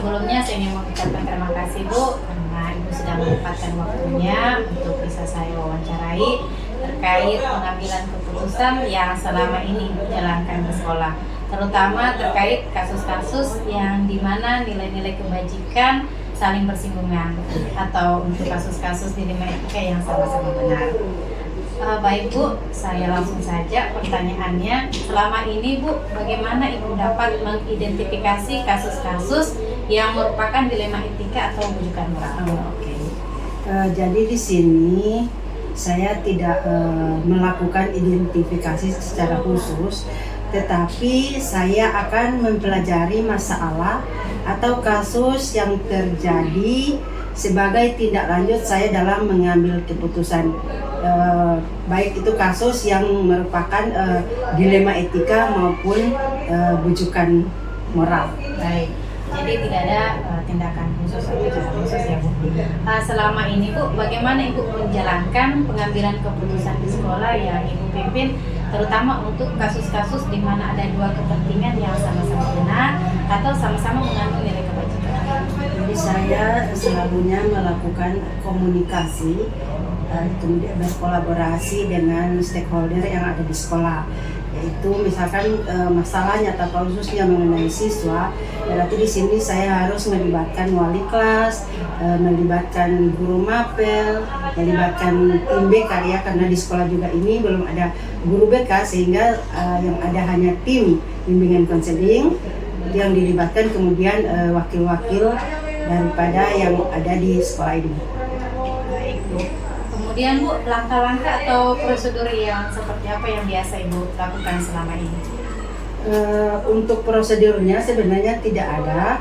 sebelumnya saya ingin mengucapkan terima kasih Bu karena Ibu sudah menyempatkan waktunya untuk bisa saya wawancarai terkait pengambilan keputusan yang selama ini dijalankan di sekolah, terutama terkait kasus-kasus yang dimana nilai-nilai kebajikan saling bersinggungan atau untuk kasus-kasus dilema etika yang sama-sama benar. Baik Bu, saya langsung saja pertanyaannya. Selama ini Bu, bagaimana Ibu dapat mengidentifikasi kasus-kasus yang merupakan dilema etika atau bujukan moral? Jadi di sini saya tidak melakukan identifikasi secara khusus, tetapi saya akan mempelajari masalah atau kasus yang terjadi sebagai tindak lanjut saya dalam mengambil keputusan, baik itu kasus yang merupakan dilema etika maupun bujukan moral. Baik, jadi tidak ada tindakan khusus atau cara khusus ya Bu. Selama ini Bu, bagaimana Ibu menjalankan pengambilan keputusan di sekolah yang Ibu pimpin, terutama untuk kasus-kasus di mana ada dua kepentingan yang sama-sama benar atau sama-sama mengandung nilai kebajikan? Jadi saya selalunya melakukan komunikasi, kemudian berkolaborasi dengan stakeholder yang ada di sekolah, yaitu misalkan masalahnya atau khususnya mengenai siswa. Berarti di sini saya harus melibatkan wali kelas, melibatkan guru mapel, melibatkan tim BK ya, karena di sekolah juga ini belum ada guru BK sehingga yang ada hanya tim bimbingan konseling yang dilibatkan, kemudian wakil-wakil daripada yang ada di sekolah ini. Baik Bu. Kemudian Bu, langkah-langkah atau prosedur yang seperti apa yang biasa Ibu lakukan selama ini? Untuk prosedurnya sebenarnya tidak ada,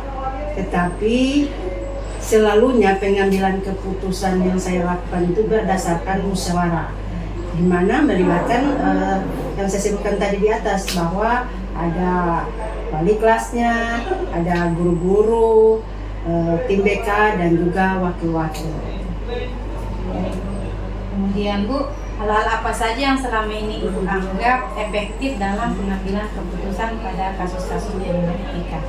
tetapi selalunya pengambilan keputusan yang saya lakukan itu berdasarkan musyawarah, di mana melibatkan yang saya sebutkan tadi di atas, bahwa ada wali kelasnya, ada guru-guru, tim BK dan juga wakil-wakil. Kemudian Bu, hal-hal apa saja yang selama ini Ibu anggap efektif dalam pengambilan keputusan pada kasus-kasus dilema etika?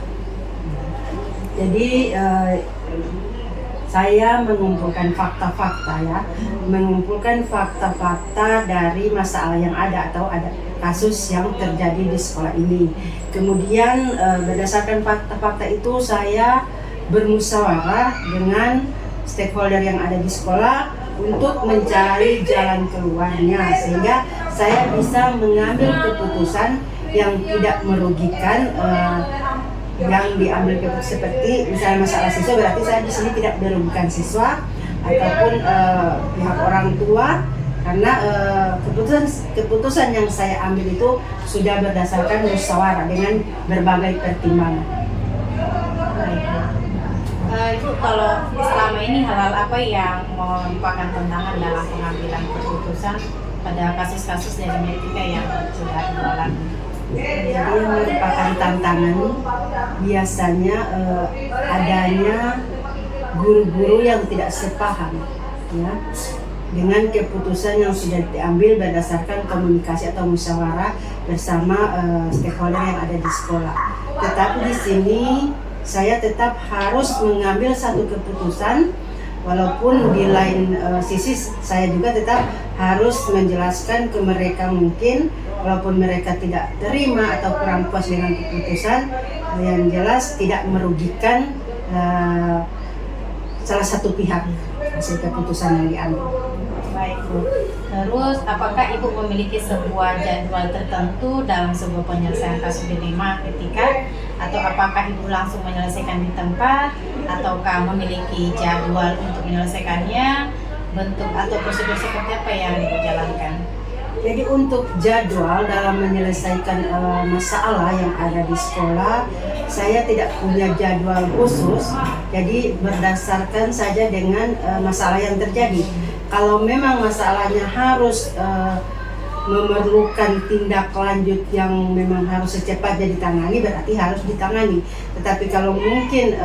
Jadi saya mengumpulkan fakta-fakta ya, mengumpulkan fakta-fakta dari masalah yang ada atau ada kasus yang terjadi di sekolah ini. Kemudian berdasarkan fakta-fakta itu saya bermusyawarah dengan stakeholder yang ada di sekolah untuk mencari jalan keluarnya, sehingga saya bisa mengambil keputusan yang tidak merugikan yang diambil keputusan. Seperti misalnya masalah siswa, berarti saya di sini tidak merugikan siswa ataupun pihak orang tua, karena keputusan yang saya ambil itu sudah berdasarkan musyawarah dengan berbagai pertimbangan. Ibu, kalau selama ini hal-hal apa yang merupakan tantangan dalam pengambilan keputusan pada kasus-kasus dilema etika yang sudah Ibu alami? Jadi yang merupakan tantangan biasanya adanya guru-guru yang tidak sepaham ya dengan keputusan yang sudah diambil berdasarkan komunikasi atau musyawarah bersama stakeholder yang ada di sekolah. Tetapi di sini saya tetap harus mengambil satu keputusan, walaupun di lain sisi saya juga tetap harus menjelaskan ke mereka, mungkin walaupun mereka tidak terima atau kurang puas dengan keputusan, yang jelas tidak merugikan salah satu pihak hasil keputusan yang diambil. Baik Bu. Terus apakah Ibu memiliki sebuah jadwal tertentu dalam sebuah penyelesaian kasus dilema etika, atau apakah Ibu langsung menyelesaikan di tempat, ataukah memiliki jadwal untuk menyelesaikannya, bentuk atau prosedur seperti apa yang Ibu jalankan? Jadi untuk jadwal dalam menyelesaikan masalah yang ada di sekolah, saya tidak punya jadwal khusus, jadi berdasarkan saja dengan masalah yang terjadi. Kalau memang masalahnya harus memerlukan tindak lanjut yang memang harus secepatnya ditangani, berarti harus ditangani. Tetapi kalau mungkin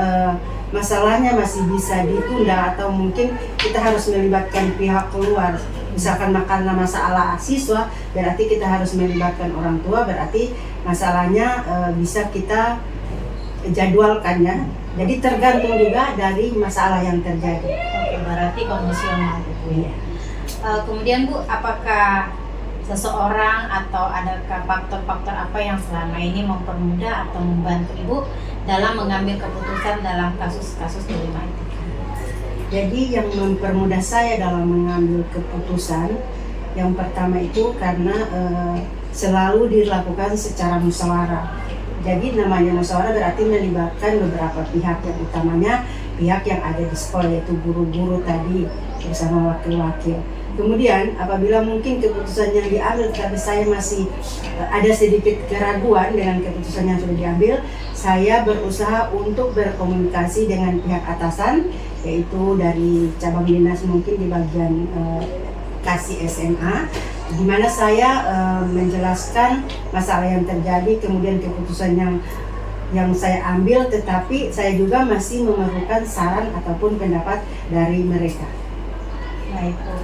masalahnya masih bisa ditunda, atau mungkin kita harus melibatkan pihak luar, misalkan karena masalah siswa, berarti kita harus melibatkan orang tua, berarti masalahnya bisa kita jadwalkan ya, Jadi tergantung juga dari masalah yang terjadi. Oke, berarti kondisional gitu ya. Kemudian Bu, apakah seseorang atau adakah faktor-faktor apa yang selama ini mempermudah atau membantu Ibu dalam mengambil keputusan dalam kasus-kasus dilema etika? Jadi yang mempermudah saya dalam mengambil keputusan, yang pertama itu karena selalu dilakukan secara musyawarah. Jadi namanya musyawarah berarti melibatkan beberapa pihak, yang utamanya pihak yang ada di sekolah, yaitu guru-guru tadi bersama wakil-wakil. Kemudian apabila mungkin keputusan yang diambil tapi saya masih ada sedikit keraguan dengan keputusan yang sudah diambil, saya berusaha untuk berkomunikasi dengan pihak atasan, yaitu dari cabang dinas mungkin di bagian kasih SMA, di mana saya menjelaskan masalah yang terjadi, kemudian keputusan yang saya ambil, tetapi saya juga masih memerlukan saran ataupun pendapat dari mereka. Baik Bu,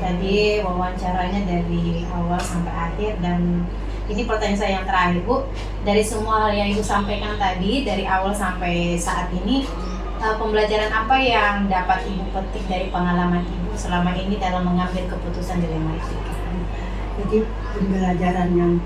tadi wawancaranya dari awal sampai akhir, dan ini pertanyaan saya yang terakhir Bu. Dari semua hal yang Ibu sampaikan tadi, dari awal sampai saat ini, pembelajaran apa yang dapat Ibu petik dari pengalaman Ibu selama ini dalam mengambil keputusan dilema etika? Jadi pembelajaran yang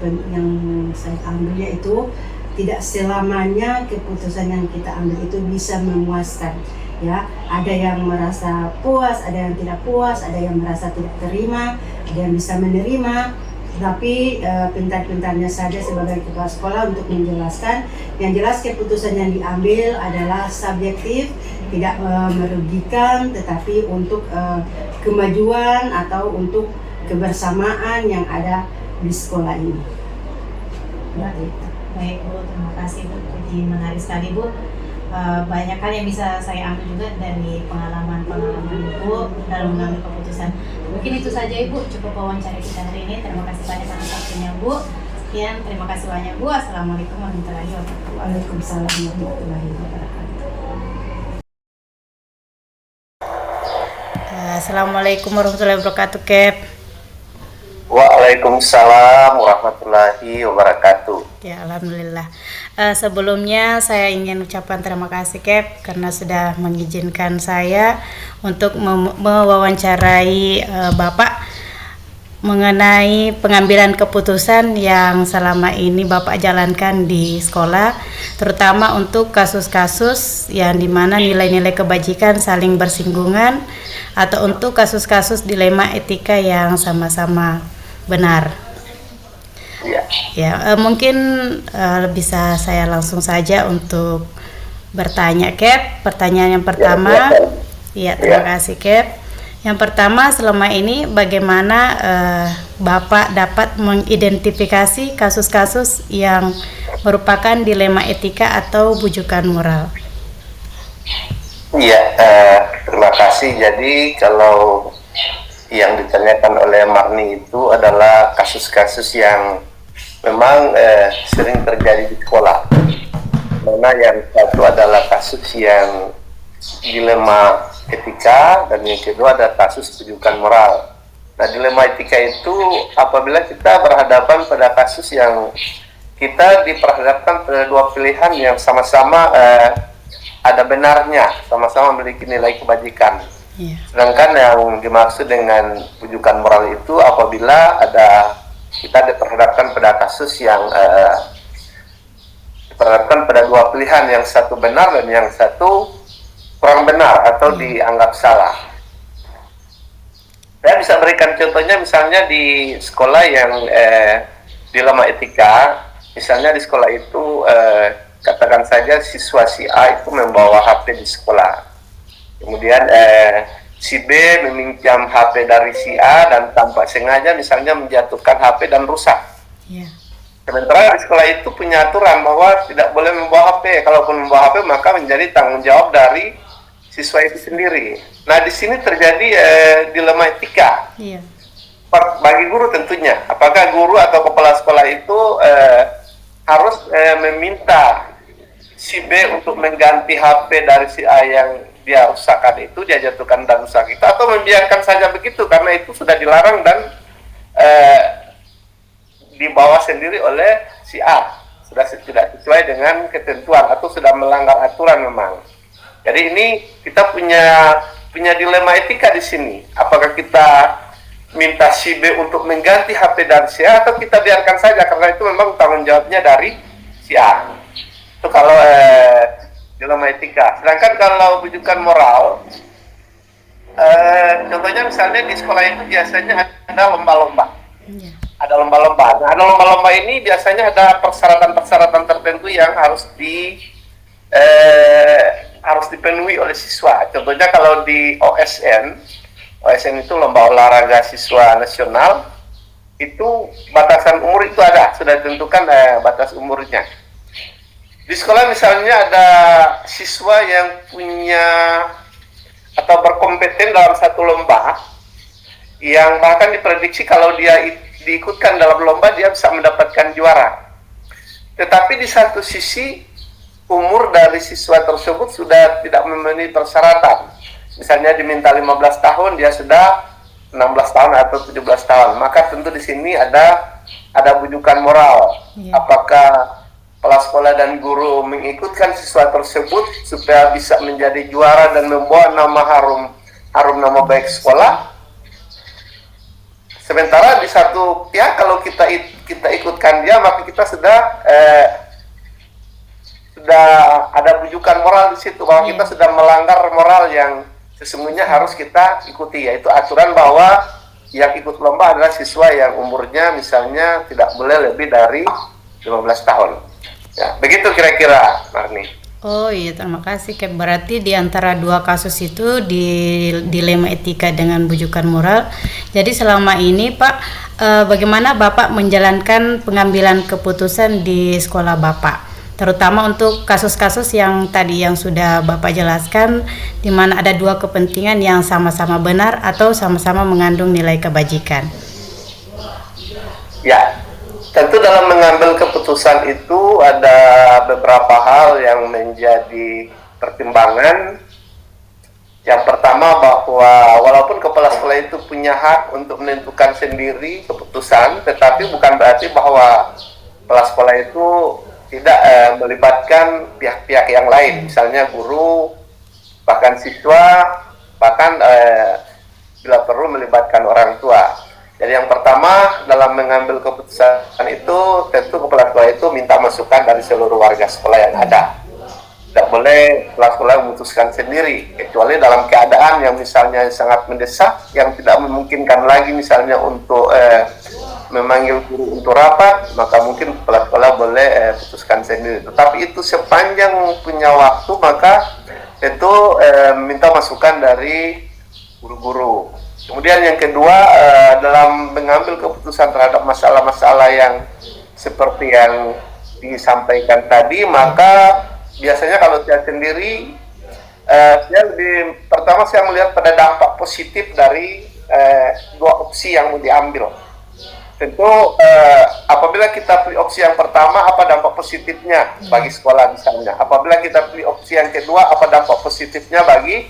saya ambil yaitu tidak selamanya keputusan yang kita ambil itu bisa memuaskan. Ya, ada yang merasa puas, ada yang tidak puas, ada yang merasa tidak terima, ada yang bisa menerima. Tapi pintar-pintarnya saja sebagai kepala sekolah untuk menjelaskan. Yang jelas keputusan yang diambil adalah subjektif, tidak merugikan, tetapi untuk kemajuan atau untuk kebersamaan yang ada di sekolah ini. Baik Bu, terima kasih Bu. Jadi menarik sekali Bu. Banyak hal yang bisa saya ambil juga dari pengalaman Ibu dalam mengambil keputusan. Mungkin itu saja Ibu, cukup wawancara kita hari ini. Terima kasih banyak atas waktunya Bu. Sekian, terima kasih banyak Bu. Assalamualaikum warahmatullahi wabarakatuh. Waalaikumsalam warahmatullahi wabarakatuh. Assalamualaikum warahmatullahi wabarakatuh, Kep. Waalaikumsalam warahmatullahi wabarakatuh. Ya, alhamdulillah. Sebelumnya saya ingin ucapkan terima kasih Kep karena sudah mengizinkan saya untuk mewawancarai Bapak mengenai pengambilan keputusan yang selama ini Bapak jalankan di sekolah, terutama untuk kasus-kasus yang dimana nilai-nilai kebajikan saling bersinggungan atau untuk kasus-kasus dilema etika yang sama-sama benar. Ya, mungkin bisa saya langsung saja untuk bertanya, Kep. Pertanyaan yang pertama, ya terima kasih, Kep. Yang pertama, selama ini bagaimana Bapak dapat mengidentifikasi kasus-kasus yang merupakan dilema etika atau bujukan moral? Iya, terima kasih. Jadi kalau yang ditanyakan oleh Marni itu adalah kasus-kasus yang memang sering terjadi di sekolah. Mana yang satu adalah kasus yang dilema etika dan yang kedua ada kasus bujukan moral. Nah, dilema etika itu apabila kita berhadapan pada kasus yang kita diperhadapkan pada dua pilihan yang sama-sama ada benarnya, sama-sama memiliki nilai kebajikan. Sedangkan yang dimaksud dengan bujukan moral itu apabila kita diperhadapkan pada kasus yang diperhadapkan pada dua pilihan, yang satu benar dan yang satu kurang benar atau dianggap salah. Saya bisa berikan contohnya misalnya di sekolah yang dilema etika. Misalnya di sekolah itu katakan saja siswa si A itu membawa HP di sekolah. Kemudian si B meminjam HP dari si A dan tanpa sengaja misalnya menjatuhkan HP dan rusak. Sementara di sekolah itu punya aturan bahwa tidak boleh membawa HP. Kalaupun membawa HP maka menjadi tanggung jawab dari siswa itu sendiri. Nah, di sini terjadi dilema etika. Bagi guru tentunya, apakah guru atau kepala sekolah itu harus meminta si B untuk mengganti HP dari si A yang dia rusakkan itu, dia jatuhkan dan rusak itu, atau membiarkan saja begitu karena itu sudah dilarang dan dibawa sendiri oleh si A. sudah tidak sesuai dengan ketentuan atau sudah melanggar aturan memang. Jadi ini kita punya dilema etika di sini. Apakah kita minta si B untuk mengganti HP dan si A atau kita biarkan saja karena itu memang tanggung jawabnya dari si A. Itu kalau dilema etika. Sedangkan kalau bujukan moral, contohnya misalnya di sekolah itu biasanya ada lomba-lomba. Ada lomba-lomba. Nah, ada lomba-lomba ini biasanya ada persyaratan-persyaratan tertentu yang harus dipenuhi oleh siswa. Contohnya kalau di OSN itu lomba olahraga siswa nasional, itu batasan umur itu ada, sudah ditentukan batas umurnya. Di sekolah misalnya ada siswa yang punya atau berkompeten dalam satu lomba, yang bahkan diprediksi kalau dia diikutkan dalam lomba dia bisa mendapatkan juara. Tetapi di satu sisi umur dari siswa tersebut sudah tidak memenuhi persyaratan. Misalnya diminta 15 tahun, dia sudah 16 tahun atau 17 tahun. Maka tentu di sini ada bujukan moral. Apakah kepala sekolah dan guru mengikutkan siswa tersebut supaya bisa menjadi juara dan membawa nama harum nama baik sekolah? Sementara di satu pihak kalau kita ikutkan dia, maka kita sudah ada bujukan moral di situ bahwa kita sudah melanggar moral yang sesungguhnya harus kita ikuti, yaitu aturan bahwa yang ikut lomba adalah siswa yang umurnya misalnya tidak boleh lebih dari 15 tahun. Ya, begitu kira-kira, Marni. Oh iya, terima kasih. Berarti di antara dua kasus itu di dilema etika dengan bujukan moral. Jadi selama ini Pak, bagaimana Bapak menjalankan pengambilan keputusan di sekolah Bapak? Terutama untuk kasus-kasus yang tadi yang sudah Bapak jelaskan, di mana ada dua kepentingan yang sama-sama benar atau sama-sama mengandung nilai kebajikan. Ya. Tentu dalam mengambil keputusan itu ada beberapa hal yang menjadi pertimbangan. Yang pertama bahwa walaupun kepala sekolah itu punya hak untuk menentukan sendiri keputusan, tetapi bukan berarti bahwa kepala sekolah itu tidak melibatkan pihak-pihak yang lain, misalnya guru, bahkan siswa, bahkan bila perlu melibatkan orang tua. Jadi yang pertama dalam mengambil keputusan itu tentu kepala sekolah itu minta masukan dari seluruh warga sekolah yang ada. Tidak boleh kepala sekolah memutuskan sendiri, kecuali dalam keadaan yang misalnya sangat mendesak, yang tidak memungkinkan lagi misalnya untuk memanggil guru untuk rapat, maka mungkin kepala sekolah boleh putuskan sendiri. Tetapi itu sepanjang punya waktu, maka tentu minta masukan dari guru-guru. Kemudian yang kedua, dalam mengambil keputusan terhadap masalah-masalah yang seperti yang disampaikan tadi, maka biasanya kalau saya sendiri, pertama saya melihat pada dampak positif dari dua opsi yang mau diambil. Tentu apabila kita pilih opsi yang pertama, apa dampak positifnya bagi sekolah misalnya. Apabila kita pilih opsi yang kedua, apa dampak positifnya bagi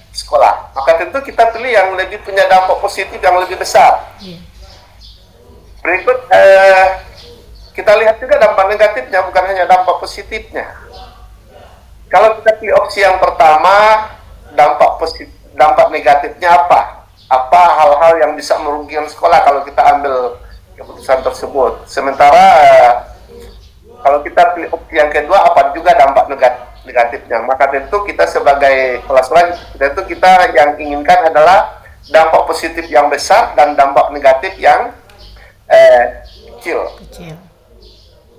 sekolah. Maka tentu kita pilih yang lebih punya dampak positif yang lebih besar. Berikut kita lihat juga dampak negatifnya, bukan hanya dampak positifnya. Kalau kita pilih opsi yang pertama, dampak negatifnya apa? Apa hal-hal yang bisa merugikan sekolah kalau kita ambil keputusan tersebut? Sementara kalau kita pilih opsi yang kedua, apa juga dampak negatifnya? Maka tentu kita sebagai kepala sekolah, tentu kita yang inginkan adalah dampak positif yang besar dan dampak negatif yang kecil.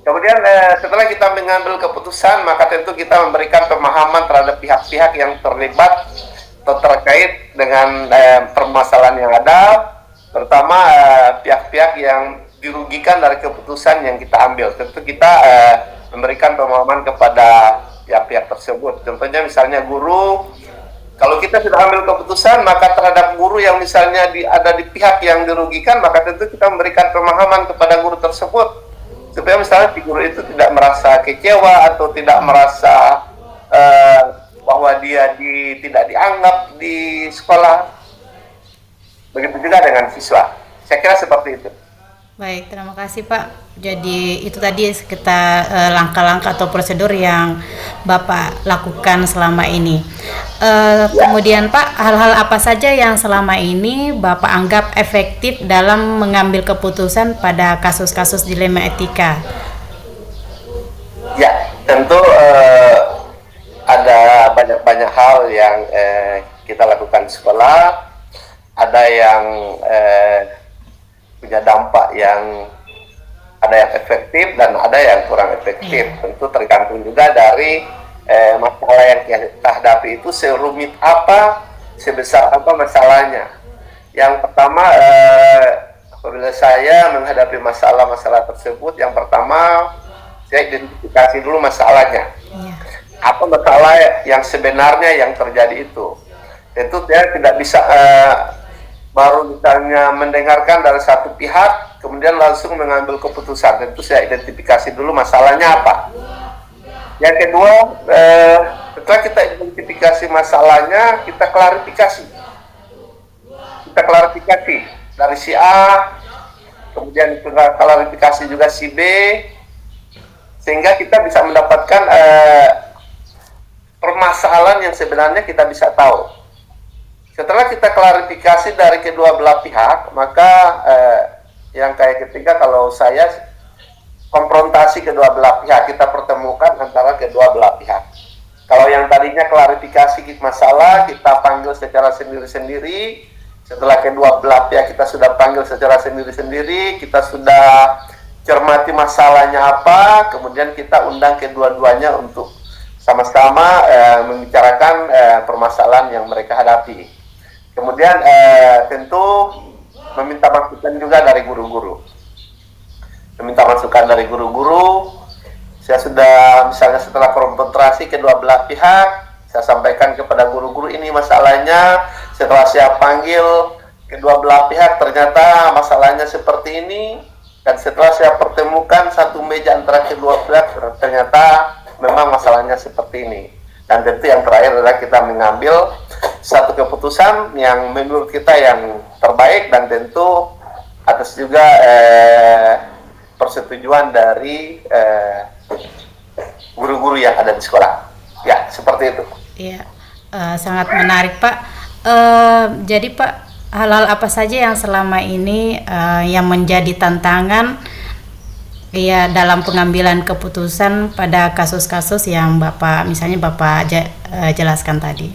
Kemudian setelah kita mengambil keputusan, maka tentu kita memberikan pemahaman terhadap pihak-pihak yang terlibat atau terkait dengan permasalahan yang ada, terutama pihak-pihak yang dirugikan dari keputusan yang kita ambil. Tentu kita memberikan pemahaman kepada pihak-pihak tersebut. Contohnya misalnya guru, kalau kita sudah ambil keputusan, maka terhadap guru yang misalnya ada di pihak yang dirugikan, maka tentu kita memberikan pemahaman kepada guru tersebut supaya misalnya si guru itu tidak merasa kecewa atau tidak merasa bahwa dia tidak dianggap di sekolah. Begitu juga dengan siswa. Saya kira seperti itu. Baik, terima kasih Pak. Jadi itu tadi sekitar langkah-langkah atau prosedur yang Bapak lakukan selama ini. Kemudian Pak, hal-hal apa saja yang selama ini Bapak anggap efektif dalam mengambil keputusan pada kasus-kasus dilema etika? Ya, tentu ada banyak hal yang kita lakukan di sekolah. Ada yang punya dampak yang ada yang efektif dan ada yang kurang efektif. Tentu tergantung juga dari masalah yang kita hadapi itu serumit apa, sebesar apa masalahnya. Yang pertama, apabila saya menghadapi masalah-masalah tersebut, yang pertama saya identifikasi dulu masalahnya. Apa masalah yang sebenarnya yang terjadi itu. Tentu saya tidak bisa baru misalnya mendengarkan dari satu pihak kemudian langsung mengambil keputusan. Tentu saya identifikasi dulu masalahnya apa. Yang kedua, setelah kita identifikasi masalahnya, kita klarifikasi dari si A, kemudian kita klarifikasi juga si B, sehingga kita bisa mendapatkan permasalahan yang sebenarnya kita bisa tahu. Setelah kita klarifikasi dari kedua belah pihak, maka yang kayak ketiga, kalau saya konfrontasi kedua belah pihak, kita pertemukan antara kedua belah pihak. Kalau yang tadinya klarifikasi masalah, kita panggil secara sendiri-sendiri. Setelah kedua belah pihak kita sudah panggil secara sendiri-sendiri, kita sudah cermati masalahnya apa, kemudian kita undang kedua-duanya untuk sama-sama membicarakan permasalahan yang mereka hadapi. Kemudian tentu meminta masukan juga dari guru-guru. Saya sudah misalnya setelah konfrontasi kedua belah pihak, saya sampaikan kepada guru-guru ini masalahnya. Setelah saya panggil kedua belah pihak, ternyata masalahnya seperti ini. Dan setelah saya pertemukan satu meja antara kedua pihak, ternyata memang masalahnya seperti ini. Dan tentu yang terakhir adalah kita mengambil satu keputusan yang menurut kita yang terbaik, dan tentu atas juga persetujuan dari guru-guru yang ada di sekolah. Ya, seperti itu. Iya, sangat menarik Pak. Jadi Pak, hal-hal apa saja yang selama ini yang menjadi tantangan ya dalam pengambilan keputusan pada kasus-kasus yang misalnya Bapak jelaskan tadi?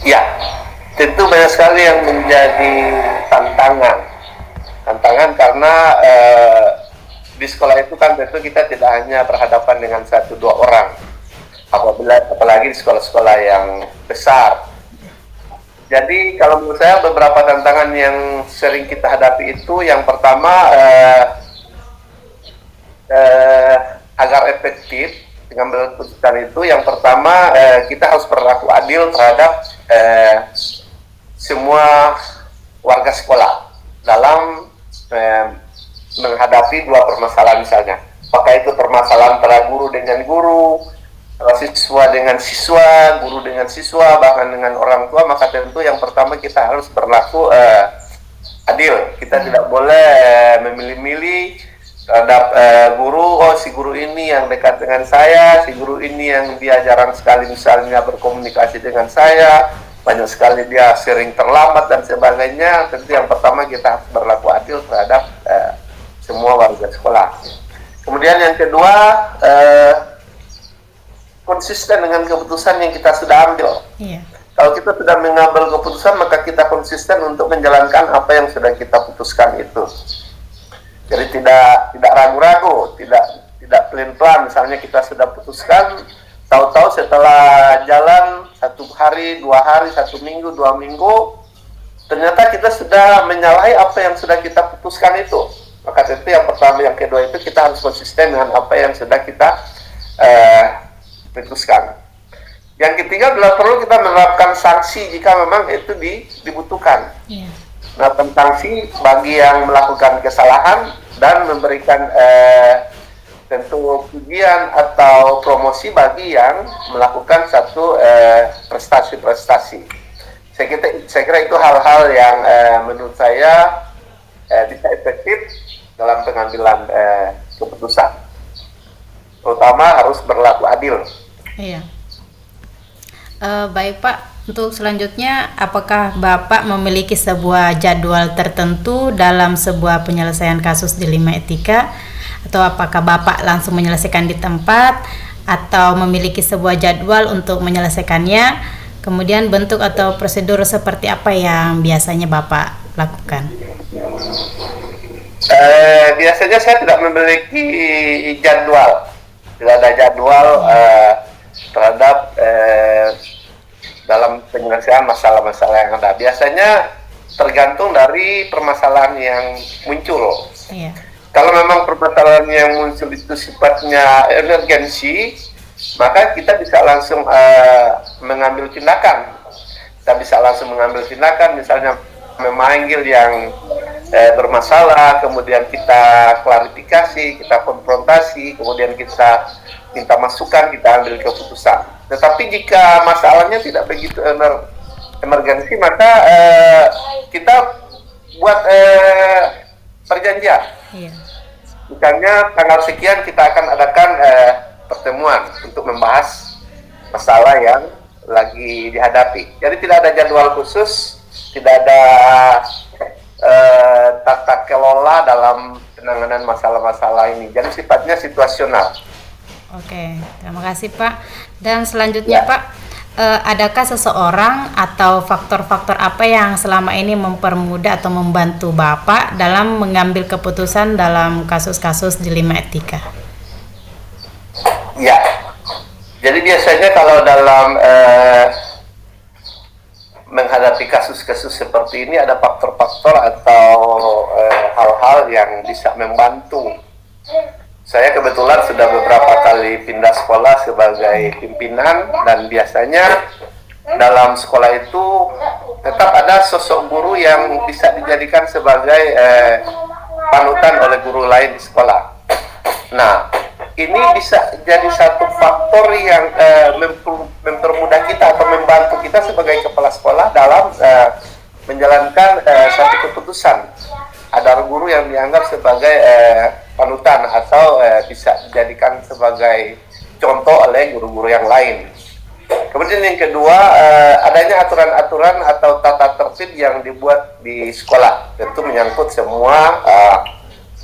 Ya, tentu banyak sekali yang menjadi tantangan karena di sekolah itu kan tentu kita tidak hanya berhadapan dengan 1-2 orang, apalagi di sekolah-sekolah yang besar. Jadi kalau menurut saya beberapa tantangan yang sering kita hadapi itu, yang pertama agar efektif mengambil keputusan itu, yang pertama kita harus berlaku adil terhadap semua warga sekolah dalam menghadapi 2 permasalahan misalnya. Apakah itu permasalahan antara guru dengan guru, siswa dengan siswa, guru dengan siswa, bahkan dengan orang tua, maka tentu yang pertama kita harus berlaku adil. Kita tidak boleh memilih-milih terhadap guru. Oh, si guru ini yang dekat dengan saya, si guru ini yang dia jarang sekali misalnya berkomunikasi dengan saya, banyak sekali dia sering terlambat dan sebagainya. Tentu yang pertama kita harus berlaku adil terhadap semua warga sekolah. Kemudian yang kedua, konsisten dengan keputusan yang kita sudah ambil. Kalau kita sudah mengambil keputusan, maka kita konsisten untuk menjalankan apa yang sudah kita putuskan itu. Jadi tidak ragu-ragu, tidak pelin-pelan. Misalnya kita sudah putuskan, tahu-tahu setelah jalan 1 hari, 2 hari, 1 minggu, 2 minggu, ternyata kita sudah menyalahi apa yang sudah kita putuskan itu. Maka itu yang pertama, yang kedua itu kita harus konsisten dengan apa yang sudah kita putuskan. Yang ketiga adalah perlu kita menerapkan sanksi jika memang itu dibutuhkan. Menerapkan sanksi bagi yang melakukan kesalahan dan memberikan tentu pujian atau promosi bagi yang melakukan satu prestasi-prestasi. Saya kira itu hal-hal yang menurut saya bisa efektif dalam pengambilan keputusan. Terutama harus berlaku adil. Iya. Baik Pak, untuk selanjutnya apakah Bapak memiliki sebuah jadwal tertentu dalam sebuah penyelesaian kasus di Lima Etika, atau apakah Bapak langsung menyelesaikan di tempat atau memiliki sebuah jadwal untuk menyelesaikannya? Kemudian bentuk atau prosedur seperti apa yang biasanya Bapak lakukan? Biasanya saya tidak memiliki jadwal, tidak ada jadwal terhadap dalam penyelesaian masalah-masalah yang ada. Biasanya tergantung dari permasalahan yang muncul. Iya. Kalau memang permasalahan yang muncul itu sifatnya emergensi, maka kita bisa langsung mengambil tindakan. Kita bisa langsung mengambil tindakan, misalnya memanggil yang bermasalah, kemudian kita klarifikasi, kita konfrontasi, kemudian kita minta masukan, kita ambil keputusan. Tetapi jika masalahnya tidak begitu emergensi, maka kita buat perjanjian. Iya. Misalnya tanggal sekian kita akan adakan pertemuan untuk membahas masalah yang lagi dihadapi. Jadi tidak ada jadwal khusus, tidak ada tata kelola dalam penanganan masalah-masalah ini. Jadi sifatnya situasional. Oke, terima kasih Pak. Dan selanjutnya Ya. Pak, adakah seseorang atau faktor-faktor apa yang selama ini mempermudah atau membantu Bapak dalam mengambil keputusan dalam kasus-kasus di Lima Etika? Ya, jadi biasanya kalau dalam menghadapi kasus-kasus seperti ini ada faktor-faktor atau hal-hal yang bisa membantu. Saya kebetulan sudah beberapa kali pindah sekolah sebagai pimpinan, dan biasanya dalam sekolah itu tetap ada sosok guru yang bisa dijadikan sebagai panutan oleh guru lain di sekolah. Nah, ini bisa jadi satu faktor yang mempermudah kita atau membantu kita sebagai kepala sekolah dalam menjalankan satu keputusan. Ada guru yang dianggap sebagai panutan atau bisa dijadikan sebagai contoh oleh guru-guru yang lain. Kemudian yang kedua, adanya aturan-aturan atau tata tertib yang dibuat di sekolah, tentu menyangkut semua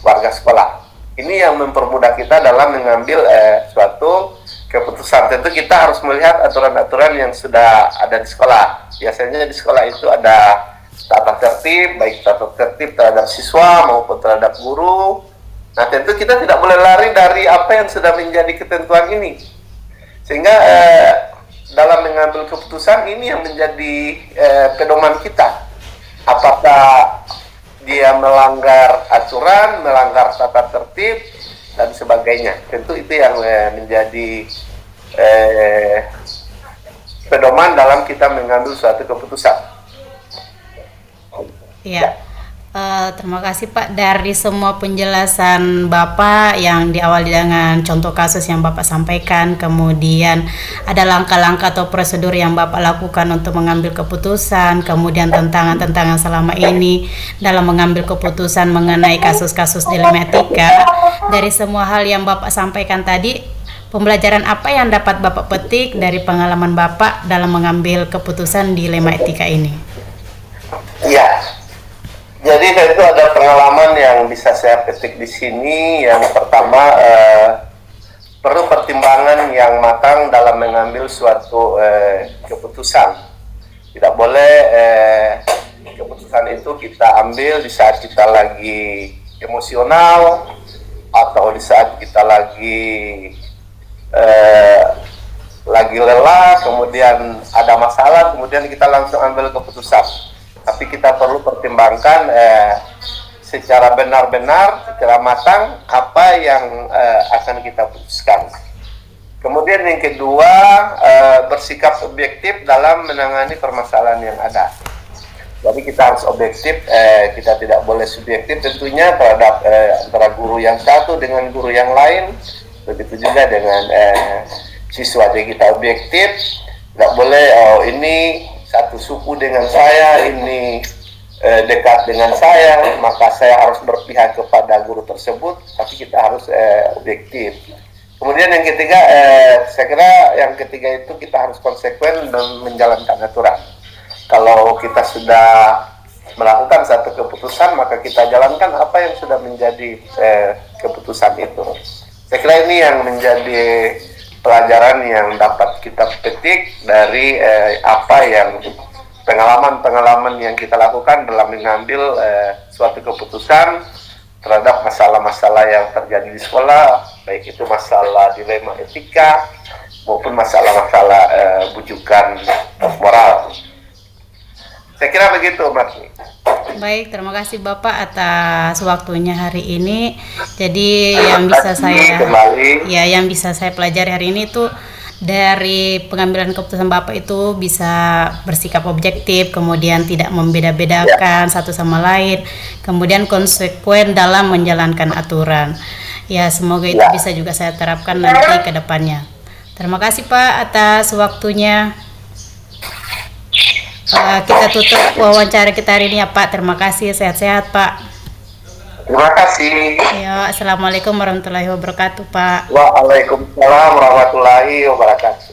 warga sekolah. Ini yang mempermudah kita dalam mengambil suatu keputusan. Tentu kita harus melihat aturan-aturan yang sudah ada di sekolah. Biasanya di sekolah itu ada tata tertib, baik tata tertib terhadap siswa maupun terhadap guru. Nah, tentu kita tidak boleh lari dari apa yang sudah menjadi ketentuan ini. Sehingga dalam mengambil keputusan ini yang menjadi pedoman kita. Apakah dia melanggar aturan, melanggar tata tertib, dan sebagainya. Tentu itu yang menjadi pedoman dalam kita mengambil suatu keputusan. Iya. Terima kasih Pak, dari semua penjelasan Bapak yang diawali dengan contoh kasus yang Bapak sampaikan, kemudian ada langkah-langkah atau prosedur yang Bapak lakukan untuk mengambil keputusan, kemudian tantangan-tantangan selama ini dalam mengambil keputusan mengenai kasus-kasus di Lima Etika. Dari semua hal yang Bapak sampaikan tadi, pembelajaran apa yang dapat Bapak petik dari pengalaman Bapak dalam mengambil keputusan di Lima Etika ini? Iya. Jadi tentu ada pengalaman yang bisa saya petik di sini. Yang pertama, perlu pertimbangan yang matang dalam mengambil suatu keputusan. Tidak boleh keputusan itu kita ambil di saat kita lagi emosional atau di saat kita lagi lelah, kemudian ada masalah, kemudian kita langsung ambil keputusan. Tapi kita perlu pertimbangkan secara benar-benar, secara matang apa yang akan kita putuskan. Kemudian yang kedua, bersikap objektif dalam menangani permasalahan yang ada. Jadi kita harus objektif, kita tidak boleh subjektif tentunya terhadap antara guru yang satu dengan guru yang lain. Begitu juga dengan siswa. Jadi kita objektif, tidak boleh ini satu suku dengan saya, ini dekat dengan saya, maka saya harus berpihak kepada guru tersebut, tapi kita harus objektif. Kemudian yang ketiga, saya kira yang ketiga itu kita harus konsekuen dan menjalankan aturan. Kalau kita sudah melakukan satu keputusan, maka kita jalankan apa yang sudah menjadi keputusan itu. Saya kira ini yang menjadi pelajaran yang dapat kita petik dari apa yang pengalaman-pengalaman yang kita lakukan dalam mengambil suatu keputusan terhadap masalah-masalah yang terjadi di sekolah, baik itu masalah dilema etika maupun masalah-masalah bujukan moral. Saya kira begitu, Mas. Baik, terima kasih Bapak atas waktunya hari ini. Jadi yang bisa saya yang bisa saya pelajari hari ini tuh dari pengambilan keputusan Bapak itu bisa bersikap objektif, kemudian tidak membeda-bedakan satu sama lain, kemudian konsekuen dalam menjalankan aturan. Ya, semoga itu bisa juga saya terapkan nanti ke depannya. Terima kasih Pak atas waktunya. Kita tutup wawancara kita hari ini ya Pak. Terima kasih, sehat-sehat Pak. Terima kasih. Ya, assalamualaikum warahmatullahi wabarakatuh Pak. Waalaikumsalam warahmatullahi wabarakatuh.